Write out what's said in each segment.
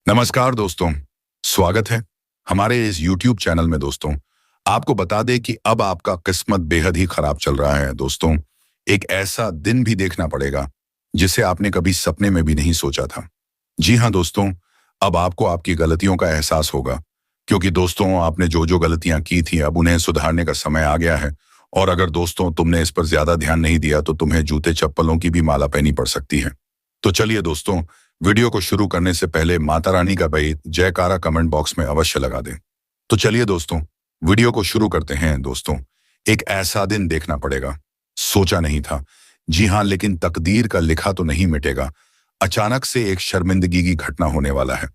नमस्कार दोस्तों, स्वागत है हमारे इस YouTube चैनल में। दोस्तों, आपको बता दें कि अब आपका किस्मत बेहद ही खराब चल रहा है। दोस्तों, एक ऐसा दिन भी देखना पड़ेगा जिसे आपने कभी सपने में भी नहीं सोचा था। जी हाँ दोस्तों, अब आपको आपकी गलतियों का एहसास होगा, क्योंकि दोस्तों आपने जो जो गलतियां की थी अब उन्हें सुधारने का समय आ गया है। और अगर दोस्तों तुमने इस पर ज्यादा ध्यान नहीं दिया तो तुम्हें जूते चप्पलों की भी माला पहनी पड़ सकती है। तो चलिए दोस्तों, वीडियो को शुरू करने से पहले माता रानी का भाई जयकारा कमेंट बॉक्स में अवश्य लगा दें। तो चलिए दोस्तों, वीडियो को शुरू करते हैं। दोस्तों, एक ऐसा दिन देखना पड़ेगा, सोचा नहीं था। जी हाँ, लेकिन तकदीर का लिखा तो नहीं मिटेगा। अचानक से एक शर्मिंदगी की घटना होने वाला है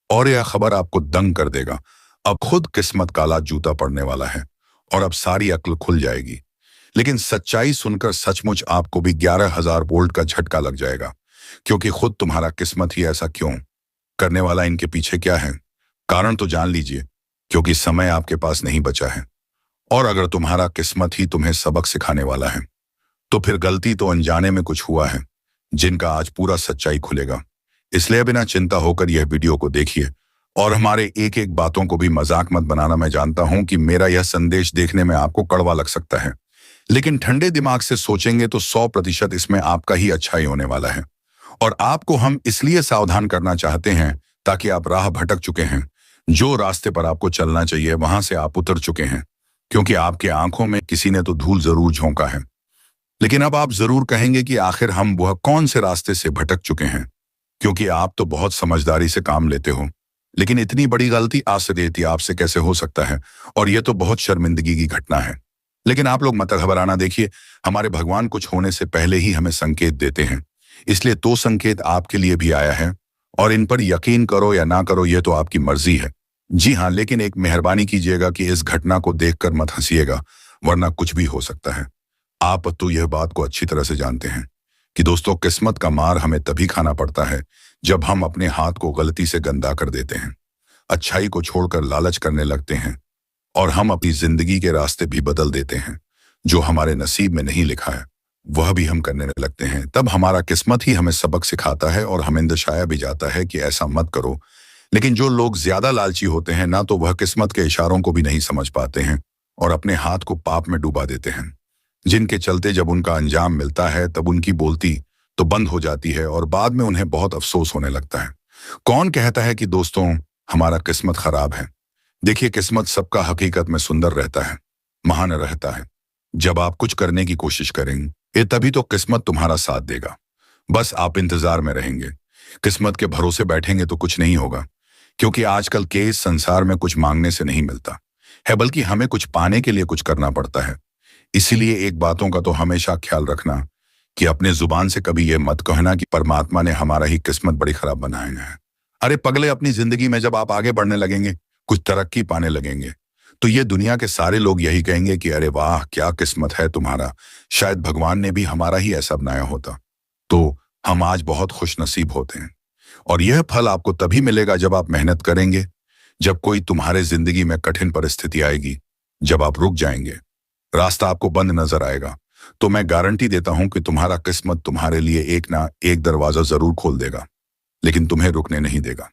और यह खबर आपको दंग कर देगा। अब खुद किस्मत काला जूता पड़ने वाला है और अब सारी अक्ल खुल जाएगी। लेकिन सच्चाई सुनकर सचमुच आपको भी 11,000 वोल्ट का झटका लग जाएगा, क्योंकि खुद तुम्हारा किस्मत ही ऐसा क्यों करने वाला, इनके पीछे क्या है कारण तो जान लीजिए, क्योंकि समय आपके पास नहीं बचा है। और अगर तुम्हारा किस्मत ही तुम्हें सबक सिखाने वाला है तो फिर गलती तो अनजाने में कुछ हुआ है, जिनका आज पूरा सच्चाई खुलेगा। इसलिए बिना चिंता होकर यह वीडियो को देखिए और हमारे एक एक बातों को भी मजाक मत बनाना। मैं जानता हूं कि मेरा यह संदेश देखने में आपको कड़वा लग सकता है, लेकिन ठंडे दिमाग से सोचेंगे तो 100% इसमें आपका ही अच्छा ही होने वाला है। और आपको हम इसलिए सावधान करना चाहते हैं ताकि आप राह भटक चुके हैं, जो रास्ते पर आपको चलना चाहिए वहां से आप उतर चुके हैं, क्योंकि आपके आंखों में किसी ने तो धूल जरूर झोंका है। लेकिन अब आप जरूर कहेंगे कि आखिर हम वह कौन से रास्ते से भटक चुके हैं, क्योंकि आप तो बहुत समझदारी से काम लेते हो। लेकिन इतनी बड़ी गलती आसदेती आपसे कैसे हो सकता है, और यह तो बहुत शर्मिंदगी की घटना है। लेकिन आप लोग मत घबराना। देखिए, हमारे भगवान कुछ होने से पहले ही हमें संकेत देते हैं, इसलिए तो संकेत आपके लिए भी आया है। और इन पर यकीन करो या ना करो, यह तो आपकी मर्जी है। जी हाँ, लेकिन एक मेहरबानी कीजिएगा कि इस घटना को देखकर मत हंसिएगा, वरना कुछ भी हो सकता है। आप तो यह बात को अच्छी तरह से जानते हैं कि दोस्तों, किस्मत का मार हमें तभी खाना पड़ता है जब हम अपने हाथ को गलती से गंदा कर देते हैं, अच्छाई को छोड़कर लालच करने लगते हैं, और हम अपनी जिंदगी के रास्ते भी बदल देते हैं। जो हमारे नसीब में नहीं लिखा है वह भी हम करने लगते हैं। तब हमारा किस्मत ही हमें सबक सिखाता है और हमें दर्शाया भी जाता है कि ऐसा मत करो। लेकिन जो लोग ज्यादा लालची होते हैं ना, तो वह किस्मत के इशारों को भी नहीं समझ पाते हैं और अपने हाथ को पाप में डुबा देते हैं, जिनके चलते जब उनका अंजाम मिलता है तब उनकी बोलती तो बंद हो जाती है और बाद में उन्हें बहुत अफसोस होने लगता है। कौन कहता है कि दोस्तों हमारा किस्मत खराब है? देखिए, किस्मत सबका हकीकत में सुंदर रहता है, महान रहता है। जब आप कुछ करने की कोशिश करेंगे तभी तो किस्मत तुम्हारा साथ देगा। बस आप इंतजार में रहेंगे। किस्मत के भरोसे बैठेंगे तो कुछ नहीं होगा, क्योंकि आजकल के इस संसार में कुछ मांगने से नहीं मिलता है, बल्कि हमें कुछ पाने के लिए कुछ करना पड़ता है। इसीलिए एक बातों का तो हमेशा ख्याल रखना कि अपने जुबान से कभी यह मत कहना कि परमात्मा ने हमारा ही किस्मत बड़ी खराब बनाया है। अरे पगले, अपनी जिंदगी में जब आप आगे बढ़ने लगेंगे, कुछ तरक्की पाने लगेंगे, तो ये दुनिया के सारे लोग यही कहेंगे कि अरे वाह, क्या किस्मत है तुम्हारा, शायद भगवान ने भी हमारा ही ऐसा बनाया होता। तो हम आज बहुत खुशनसीब होते हैं। और यह फल आपको तभी मिलेगा जब आप मेहनत करेंगे, जब कोई तुम्हारे जिंदगी में कठिन परिस्थिति आएगी, जब आप रुक जाएंगे, रास्ता आपको बंद नजर आएगा, तो मैं गारंटी देता हूं कि तुम्हारा किस्मत तुम्हारे लिए एक ना एक दरवाजा जरूर खोल देगा, लेकिन तुम्हें रुकने नहीं देगा।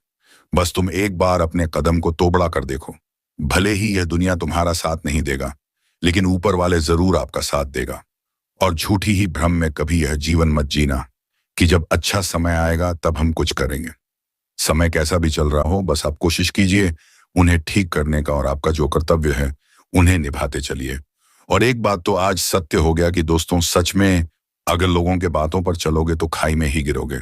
बस तुम एक बार अपने कदम को तोबड़ा कर देखो। भले ही यह दुनिया तुम्हारा साथ नहीं देगा, लेकिन ऊपर वाले जरूर आपका साथ देगा। और झूठी ही भ्रम में कभी यह जीवन मत जीना कि जब अच्छा समय आएगा तब हम कुछ करेंगे। समय कैसा भी चल रहा हो, बस आप कोशिश कीजिए उन्हें ठीक करने का, और आपका जो कर्तव्य है उन्हें निभाते चलिए। और एक बात तो आज सत्य हो गया कि दोस्तों, सच में अगर लोगों के बातों पर चलोगे तो खाई में ही गिरोगे।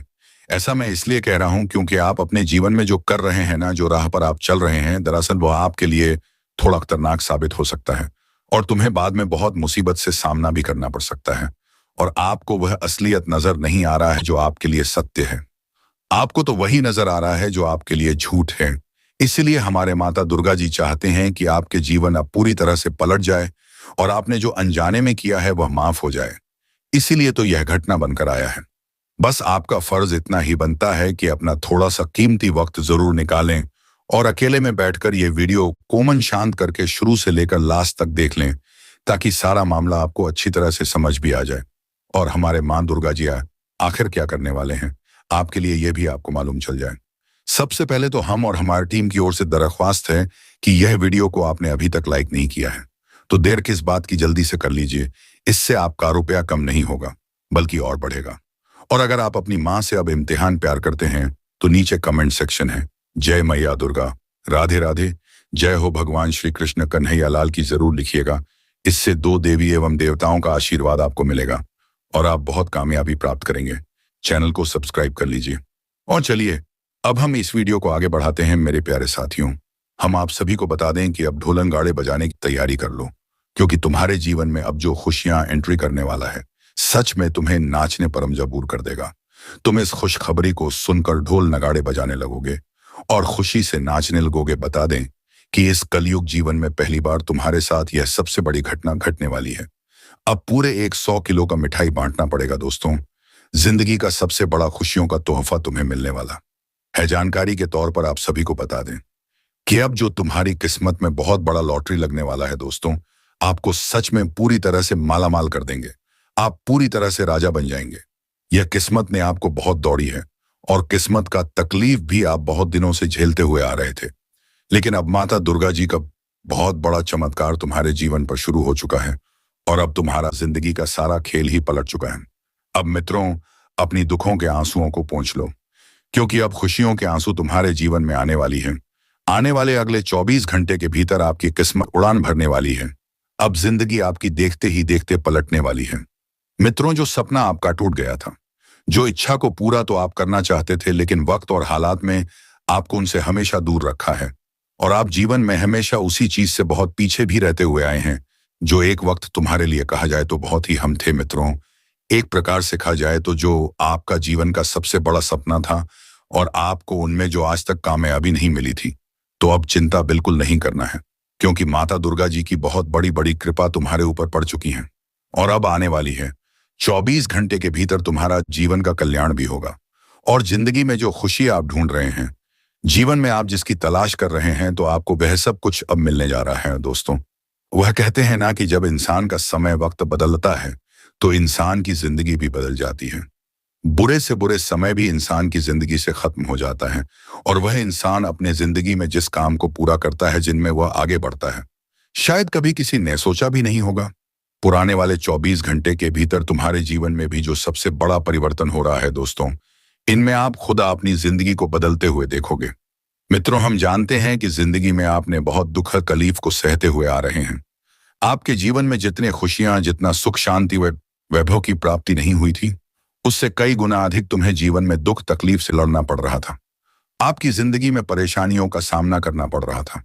ऐसा मैं इसलिए कह रहा हूं क्योंकि आप अपने जीवन में जो कर रहे हैं ना, जो राह पर आप चल रहे हैं, दरअसल वह आपके लिए थोड़ा खतरनाक साबित हो सकता है और तुम्हें बाद में बहुत मुसीबत से सामना भी करना पड़ सकता है। और आपको वह असलियत नजर नहीं आ रहा है जो आपके लिए सत्य है, आपको तो वही नजर आ रहा है जो आपके लिए झूठ है। इसलिए हमारे माता दुर्गा जी चाहते हैं कि आपके जीवन अब पूरी तरह से पलट जाए और आपने जो अनजाने में किया है वह माफ हो जाए। इसीलिए तो यह घटना बनकर आया है। बस आपका फर्ज इतना ही बनता है कि अपना थोड़ा सा कीमती वक्त जरूर निकालें और अकेले में बैठकर ये वीडियो को मन शांत करके शुरू से लेकर लास्ट तक देख लें, ताकि सारा मामला आपको अच्छी तरह से समझ भी आ जाए। और हमारे मां दुर्गा जी आखिर क्या करने वाले हैं आपके लिए, यह भी आपको मालूम चल जाए। सबसे पहले तो हम और हमारी टीम की ओर से दरख्वास्त है कि यह वीडियो को आपने अभी तक लाइक नहीं किया है तो देर किस बात की, जल्दी से कर लीजिए। इससे आपका रुपया कम नहीं होगा बल्कि और बढ़ेगा। और अगर आप अपनी माँ से अब इम्तिहान प्यार करते हैं तो नीचे कमेंट सेक्शन है जय मैया दुर्गा, राधे राधे, जय हो भगवान श्री कृष्ण कन्हैया लाल की जरूर लिखिएगा। इससे दो देवी एवं देवताओं का आशीर्वाद आपको मिलेगा और आप बहुत कामयाबी प्राप्त करेंगे। चैनल को सब्सक्राइब कर लीजिए। और चलिए अब हम इस वीडियो को आगे बढ़ाते हैं। मेरे प्यारे साथियों, हम आप सभी को बता दें कि अब ढोलन गाड़े बजाने की तैयारी कर लो, क्योंकि तुम्हारे जीवन में अब जो खुशियां एंट्री करने वाला है सच में तुम्हें नाचने पर मजबूर कर देगा। तुम इस खुशखबरी को सुनकर ढोल नगाड़े बजाने लगोगे और खुशी से नाचने लगोगे। बता दें कि इस कलयुग जीवन में पहली बार तुम्हारे साथ यह सबसे बड़ी घटना घटने वाली है। अब पूरे 100 किलो का मिठाई बांटना पड़ेगा दोस्तों। जिंदगी का सबसे बड़ा खुशियों का तोहफा तुम्हें मिलने वाला है। जानकारी के तौर पर आप सभी को बता दें कि अब जो तुम्हारी किस्मत में बहुत बड़ा लॉटरी लगने वाला है दोस्तों, आपको सच में पूरी तरह से मालामाल कर देंगे। आप पूरी तरह से राजा बन जाएंगे। यह किस्मत ने आपको बहुत दौड़ी है और किस्मत का तकलीफ भी आप बहुत दिनों से झेलते हुए आ रहे थे, लेकिन अब माता दुर्गा जी का बहुत बड़ा चमत्कार तुम्हारे जीवन पर शुरू हो चुका है और अब तुम्हारा जिंदगी का सारा खेल ही पलट चुका है। अब मित्रों, अपनी दुखों के आंसुओं को पोंछ लो, क्योंकि अब खुशियों के आंसू तुम्हारे जीवन में आने वाली है। आने वाले अगले 24 घंटे के भीतर आपकी किस्मत उड़ान भरने वाली है। अब जिंदगी आपकी देखते ही देखते पलटने वाली है। मित्रों, जो सपना आपका टूट गया था, जो इच्छा को पूरा तो आप करना चाहते थे, लेकिन वक्त और हालात में आपको उनसे हमेशा दूर रखा है और आप जीवन में हमेशा उसी चीज से बहुत पीछे भी रहते हुए आए हैं जो एक वक्त तुम्हारे लिए कहा जाए तो बहुत ही हम थे। मित्रों, एक प्रकार से कहा जाए तो जो आपका जीवन का सबसे बड़ा सपना था और आपको उनमें जो आज तक कामयाबी नहीं मिली थी, तो अब चिंता बिल्कुल नहीं करना है, क्योंकि माता दुर्गा जी की बहुत बड़ी बड़ी कृपा तुम्हारे ऊपर पड़ चुकी है और अब आने वाली है 24 घंटे के भीतर तुम्हारा जीवन का कल्याण भी होगा। और जिंदगी में जो खुशी आप ढूंढ रहे हैं, जीवन में आप जिसकी तलाश कर रहे हैं, तो आपको वह सब कुछ अब मिलने जा रहा है दोस्तों। वह कहते हैं ना कि जब इंसान का समय वक्त बदलता है तो इंसान की जिंदगी भी बदल जाती है। बुरे से बुरे समय भी इंसान की जिंदगी से खत्म हो जाता है और वह इंसान अपने जिंदगी में जिस काम को पूरा करता है, जिनमें वह आगे बढ़ता है, शायद कभी किसी ने सोचा भी नहीं होगा। पुराने वाले 24 घंटे के भीतर तुम्हारे जीवन में भी जो सबसे बड़ा परिवर्तन हो रहा है दोस्तों, इनमें आप खुद अपनी जिंदगी को बदलते हुए देखोगे। मित्रों, हम जानते हैं कि जिंदगी में आपने बहुत दुख तकलीफ को सहते हुए आ रहे हैं। आपके जीवन में जितने खुशियां, जितना सुख शांति व वैभव की प्राप्ति नहीं हुई थी, उससे कई गुना अधिक तुम्हें जीवन में दुख तकलीफ से लड़ना पड़ रहा था। आपकी जिंदगी में परेशानियों का सामना करना पड़ रहा था।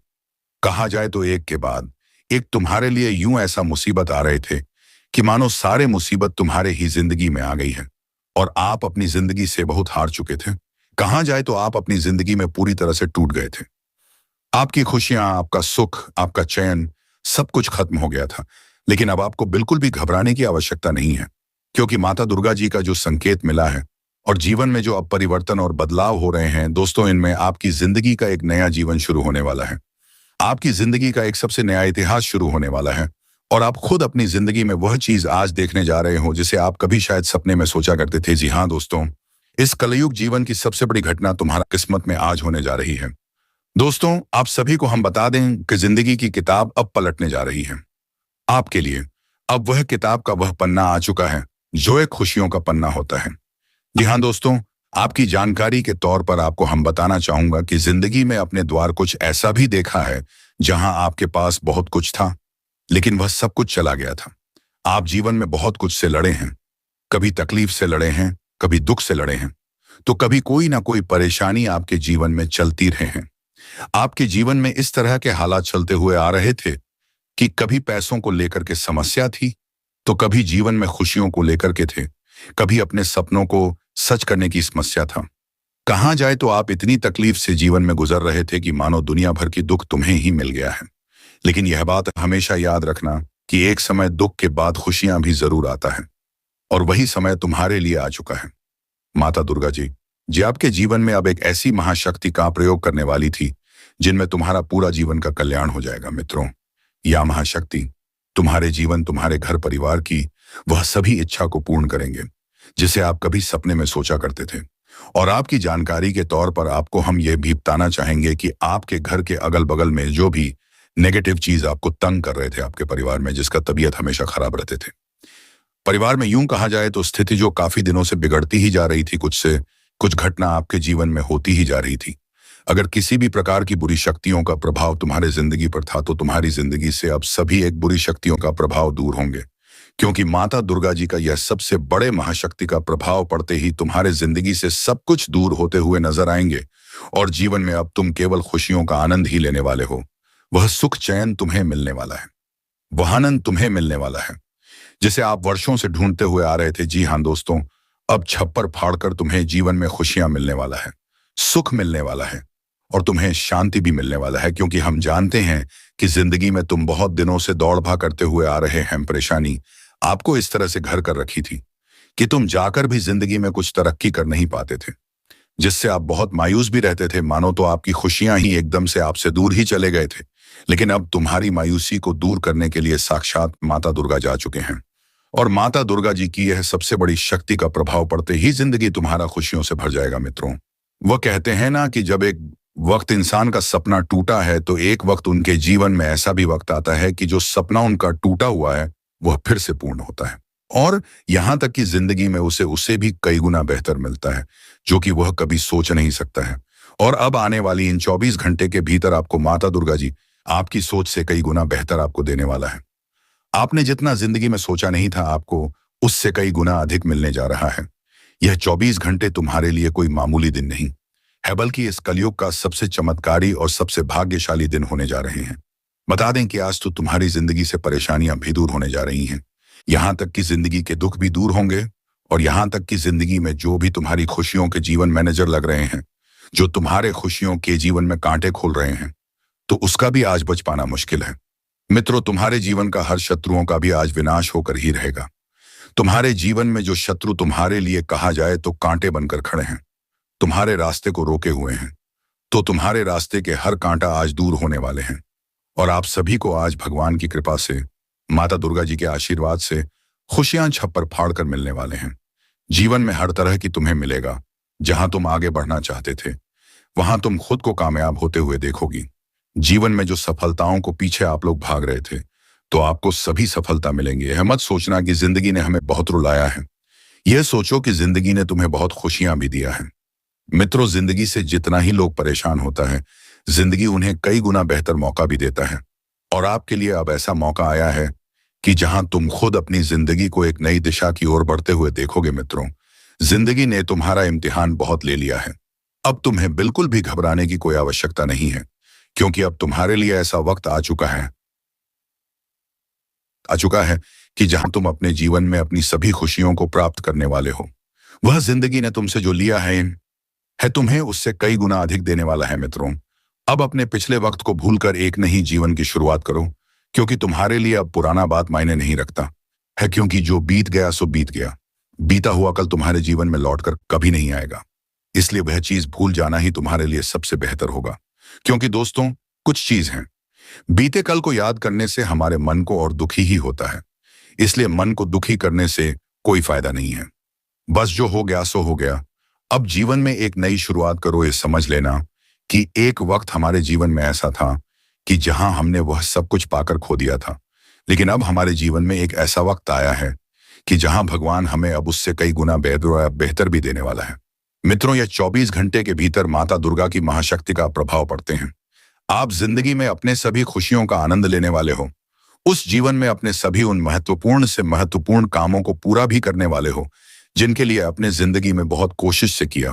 कहा जाए तो एक के बाद एक तुम्हारे लिए यूं ऐसा मुसीबत आ रहे थे कि मानो सारे मुसीबत तुम्हारे ही जिंदगी में आ गई है और आप अपनी जिंदगी से बहुत हार चुके थे। कहा जाए तो आप अपनी जिंदगी में पूरी तरह से टूट गए थे। आपकी खुशियां, आपका सुख, आपका चैन, सब कुछ खत्म हो गया था। लेकिन अब आपको बिल्कुल भी घबराने की आवश्यकता नहीं है, क्योंकि माता दुर्गा जी का जो संकेत मिला है और जीवन में जो अब परिवर्तन और बदलाव हो रहे हैं दोस्तों, इनमें आपकी जिंदगी का एक नया जीवन शुरू होने वाला है। आपकी जिंदगी का एक सबसे नया इतिहास शुरू होने वाला है और आप खुद अपनी जिंदगी में वह चीज आज देखने जा रहे हो जिसे आप कभी शायद सपने में सोचा करते थे। जी हाँ दोस्तों, इस कलयुग जीवन की सबसे बड़ी घटना तुम्हारा किस्मत में आज होने जा रही है। दोस्तों, आप सभी को हम बता दें कि जिंदगी की किताब अब पलटने जा रही है आपके लिए। अब वह किताब का वह पन्ना आ चुका है जो एक खुशियों का पन्ना होता है। जी हाँ दोस्तों, आपकी जानकारी के तौर पर आपको हम बताना चाहूंगा कि जिंदगी में अपने द्वार कुछ ऐसा भी देखा है जहां आपके पास बहुत कुछ था, लेकिन वह सब कुछ चला गया था। आप जीवन में बहुत कुछ से लड़े हैं, कभी तकलीफ से लड़े हैं, कभी दुख से लड़े हैं, तो कभी कोई ना कोई परेशानी आपके जीवन में चलती रहे हैं। आपके जीवन में इस तरह के हालात चलते हुए आ रहे थे कि कभी पैसों को लेकर के समस्या थी, तो कभी जीवन में खुशियों को लेकर के थे, कभी अपने सपनों को सच करने की समस्या था। कहा जाए तो आप इतनी तकलीफ से जीवन में गुजर रहे थे कि मानो दुनिया भर की दुख तुम्हें ही मिल गया है। लेकिन यह बात हमेशा याद रखना कि एक समय दुख के बाद खुशियां भी जरूर आता है और वही समय तुम्हारे लिए आ चुका है। माता दुर्गा जी आपके जीवन में अब एक ऐसी महाशक्ति का प्रयोग करने वाली थी जिनमें तुम्हारा पूरा जीवन का कल्याण हो जाएगा। मित्रों, यह महाशक्ति तुम्हारे जीवन, तुम्हारे घर परिवार की वह सभी इच्छा को पूर्ण करेंगे जिसे आप कभी सपने में सोचा करते थे। और आपकी जानकारी के तौर पर आपको हम ये भी बताना चाहेंगे कि आपके घर के अगल बगल में जो भी नेगेटिव चीज आपको तंग कर रहे थे आपके परिवार में, जिसका तबीयत हमेशा खराब रहते थे, परिवार में यूं कहा जाए तो स्थिति जो काफी दिनों से बिगड़ती ही जा रही थी, कुछ से कुछ घटना आपके जीवन में होती ही जा रही थी। अगर किसी भी प्रकार की बुरी शक्तियों का प्रभाव तुम्हारे जिंदगी पर था तो तुम्हारी जिंदगी से अब सभी एक बुरी शक्तियों का प्रभाव दूर होंगे, क्योंकि माता दुर्गा जी का यह सबसे बड़े महाशक्ति का प्रभाव पड़ते ही तुम्हारे जिंदगी से सब कुछ दूर होते हुए नजर आएंगे और जीवन में अब तुम केवल खुशियों का आनंद ही लेने वाले हो। वह सुख चैन तुम्हें मिलने वाला है, वह आनंद तुम्हें मिलने वाला है जिसे आप वर्षों से ढूंढते हुए आ रहे थे। जी हाँ दोस्तों, अब छप्पर फाड़कर तुम्हें जीवन में खुशियां मिलने वाला है, सुख मिलने वाला है और तुम्हें शांति भी मिलने वाला है, क्योंकि हम जानते हैं कि जिंदगी में तुम बहुत दिनों से दौड़ भाग करते हुए आ रहे हैं। परेशानी आपको इस तरह से घर कर रखी थी कि तुम जाकर भी जिंदगी में कुछ तरक्की कर नहीं पाते थे, जिससे आप बहुत मायूस भी रहते थे, मानो तो आपकी खुशियां ही एकदम से आपसे दूर ही चले गए थे। लेकिन अब तुम्हारी मायूसी को दूर करने के लिए साक्षात माता दुर्गा जा चुके हैं और माता दुर्गा जी की यह सबसे बड़ी शक्ति का प्रभाव पड़ते ही जिंदगी तुम्हारा खुशियों से भर जाएगा। मित्रों, वह कहते हैं ना कि जब एक वक्त इंसान का सपना टूटा है तो एक वक्त उनके जीवन में ऐसा भी वक्त आता है कि जो सपना उनका टूटा हुआ है वह फिर से पूर्ण होता है और यहां तक कि जिंदगी में उसे भी कई गुना बेहतर मिलता है, जो कि वह कभी सोच नहीं सकता है। और अब आने वाली इन 24 घंटे के भीतर आपको माता दुर्गा जी आपकी सोच से कई गुना बेहतर आपको देने वाला है। आपने जितना जिंदगी में सोचा नहीं था, आपको उससे कई गुना अधिक मिलने जा रहा है। यह 24 घंटे तुम्हारे लिए कोई मामूली दिन नहीं है, बल्कि इस कलयुग का सबसे चमत्कारी और सबसे भाग्यशाली दिन होने जा रहे हैं। बता दें कि आज तो तुम्हारी जिंदगी से परेशानियां भी दूर होने जा रही हैं, यहां तक कि जिंदगी के दुख भी दूर होंगे और यहां तक कि जिंदगी में जो भी तुम्हारी खुशियों के जीवन मैनेजर लग रहे हैं, जो तुम्हारे खुशियों के जीवन में कांटे खोल रहे हैं, तो उसका भी आज बच पाना मुश्किल है। मित्रों, तुम्हारे जीवन का हर शत्रुओं का भी आज विनाश होकर ही रहेगा। तुम्हारे जीवन में जो शत्रु तुम्हारे लिए कहा जाए तो कांटे बनकर खड़े हैं, तुम्हारे रास्ते को रोके हुए हैं, तो तुम्हारे रास्ते के हर कांटा आज दूर होने वाले हैं और आप सभी को आज भगवान की कृपा से, माता दुर्गा जी के आशीर्वाद से खुशियां छप्पर फाड़ कर मिलने वाले हैं। जीवन में हर तरह की तुम्हें मिलेगा। जहां तुम आगे बढ़ना चाहते थे वहां तुम खुद को कामयाब होते हुए देखोगी। जीवन में जो सफलताओं को पीछे आप लोग भाग रहे थे तो आपको सभी सफलता मिलेंगी। यह मत सोचना कि जिंदगी ने हमें बहुत रुलाया है, यह सोचो कि जिंदगी ने तुम्हें बहुत खुशियां भी दिया है। मित्रों, जिंदगी से जितना ही लोग परेशान होता है, जिंदगी उन्हें कई गुना बेहतर मौका भी देता है और आपके लिए अब ऐसा मौका आया है कि जहां तुम खुद अपनी जिंदगी को एक नई दिशा की ओर बढ़ते हुए देखोगे। मित्रों, जिंदगी ने तुम्हारा इम्तिहान बहुत ले लिया है। अब तुम्हें बिल्कुल भी घबराने की कोई आवश्यकता नहीं है, क्योंकि अब तुम्हारे लिए ऐसा वक्त आ चुका है कि जहां तुम अपने जीवन में अपनी सभी खुशियों को प्राप्त करने वाले हो। वह जिंदगी ने तुमसे जो लिया है तुम्हें उससे कई गुना अधिक देने वाला है। मित्रों, अब अपने पिछले वक्त को भूलकर एक नई जीवन की शुरुआत करो, क्योंकि तुम्हारे लिए अब पुराना बात मायने नहीं रखता है, क्योंकि जो बीत गया सो बीत गया। बीता हुआ कल तुम्हारे जीवन में लौटकर कभी नहीं आएगा, इसलिए वह चीज भूल जाना ही तुम्हारे लिए सबसे बेहतर होगा। क्योंकि दोस्तों, कुछ चीज हैं, बीते कल को याद करने से हमारे मन को और दुखी ही होता है, इसलिए मन को दुखी करने से कोई फायदा नहीं है। बस जो हो गया सो हो गया। अब जीवन में एक नई शुरुआत करो। ये समझ लेना कि एक वक्त हमारे जीवन में ऐसा था कि जहां हमने वह सब कुछ पाकर खो दिया था, लेकिन अब हमारे जीवन में एक ऐसा वक्त आया है कि जहां भगवान हमें अब उससे कई गुना बेहतर भी देने वाला है। मित्रों, यह 24 घंटे के भीतर माता दुर्गा की महाशक्ति का प्रभाव पड़ते हैं। आप जिंदगी में अपने सभी खुशियों का आनंद लेने वाले हो। उस जीवन में अपने सभी उन महत्वपूर्ण से महत्वपूर्ण कामों को पूरा भी करने वाले हो जिनके लिए अपने जिंदगी में बहुत कोशिश से किया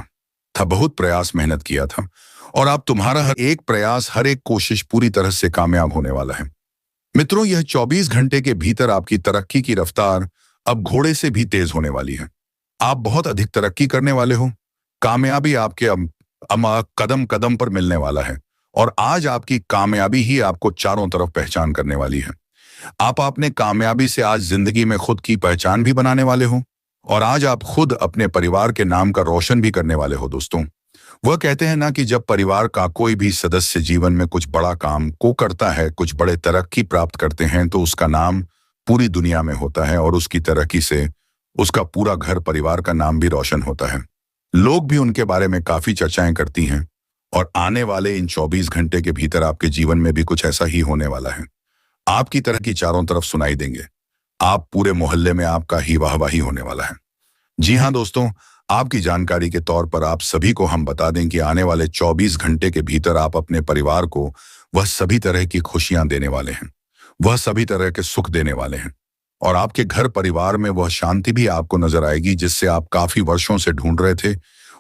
था, बहुत प्रयास मेहनत किया था, और अब तुम्हारा हर एक प्रयास, हर एक कोशिश पूरी तरह से कामयाब होने वाला है। मित्रों, यह 24 घंटे के भीतर आपकी तरक्की की रफ्तार अब घोड़े से भी तेज होने वाली है। आप बहुत अधिक तरक्की करने वाले हो। कामयाबी आपके कदम कदम पर मिलने वाला है और आज आपकी कामयाबी ही आपको चारों तरफ पहचान करने वाली है। आप अपने कामयाबी से आज जिंदगी में खुद की पहचान भी बनाने वाले हो और आज आप खुद अपने परिवार के नाम का रोशन भी करने वाले हो। दोस्तों, वह कहते हैं ना कि जब परिवार का कोई भी सदस्य जीवन में कुछ बड़ा काम को करता है, कुछ बड़े तरक्की प्राप्त करते हैं, तो उसका नाम पूरी दुनिया में होता है और उसकी तरक्की से उसका पूरा घर परिवार का नाम भी रोशन होता है। लोग भी उनके बारे में काफी चर्चाएं करती हैं और आने वाले इन 24 घंटे के भीतर आपके जीवन में भी कुछ ऐसा ही होने वाला है। आपकी तरह की चारों तरफ सुनाई देंगे। आप पूरे मोहल्ले में आपका ही वाहवाही होने वाला है। जी हाँ दोस्तों, आपकी जानकारी के तौर पर आप सभी को हम बता दें कि आने वाले 24 घंटे के भीतर आप अपने परिवार को वह सभी तरह की खुशियां देने वाले हैं, वह सभी तरह के सुख देने वाले हैं और आपके घर परिवार में वह शांति भी आपको नजर आएगी जिससे आप काफी वर्षों से ढूंढ रहे थे।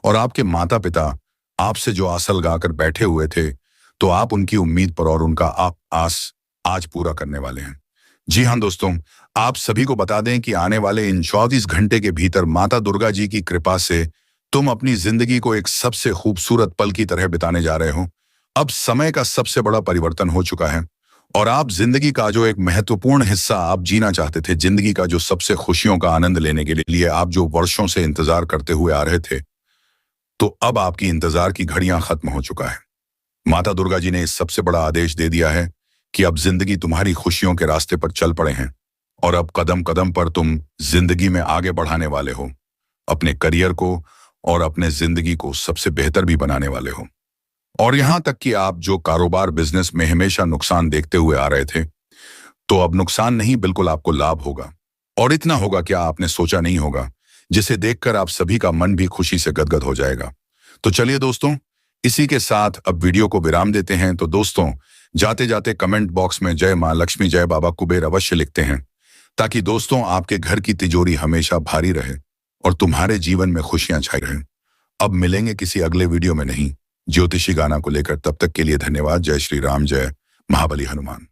और आपके माता पिता आपसे जो आस लगाकर बैठे हुए थे, तो आप उनकी उम्मीद पर और उनका आप आस आज पूरा करने वाले हैं। जी हाँ दोस्तों, आप सभी को बता दें कि आने वाले इन 24 घंटे के भीतर माता दुर्गा जी की कृपा से तुम अपनी जिंदगी को एक सबसे खूबसूरत पल की तरह बिताने जा रहे हो। अब समय का सबसे बड़ा परिवर्तन हो चुका है और आप जिंदगी का जो एक महत्वपूर्ण हिस्सा आप जीना चाहते थे, जिंदगी का जो सबसे खुशियों का आनंद लेने के लिए आप जो वर्षों से इंतजार करते हुए आ रहे थे, तो अब आपकी इंतजार की घड़ियां खत्म हो चुका है। माता दुर्गा जी ने इस सबसे बड़ा आदेश दे दिया है कि अब जिंदगी तुम्हारी खुशियों के रास्ते पर चल पड़े हैं और अब कदम कदम पर तुम जिंदगी में आगे बढ़ाने वाले हो, अपने करियर को और अपने जिंदगी को सबसे बेहतर भी बनाने वाले हो। और यहां तक कि आप जो कारोबार बिजनेस में हमेशा नुकसान देखते हुए आ रहे थे, तो अब नुकसान नहीं, बिल्कुल आपको लाभ होगा। और इतना होगा क्या आपने सोचा नहीं होगा, जिसे देखकर आप सभी का मन भी खुशी से गदगद हो जाएगा। तो चलिए दोस्तों, इसी के साथ अब वीडियो को विराम देते हैं। तो दोस्तों, जाते जाते कमेंट बॉक्स में जय मां लक्ष्मी जय बाबा कुबेर अवश्य लिखते हैं, ताकि दोस्तों आपके घर की तिजोरी हमेशा भारी रहे और तुम्हारे जीवन में खुशियां छाई रहें। अब मिलेंगे किसी अगले वीडियो में नहीं ज्योतिषी गाना को लेकर। तब तक के लिए धन्यवाद। जय श्री राम, जय महाबली हनुमान।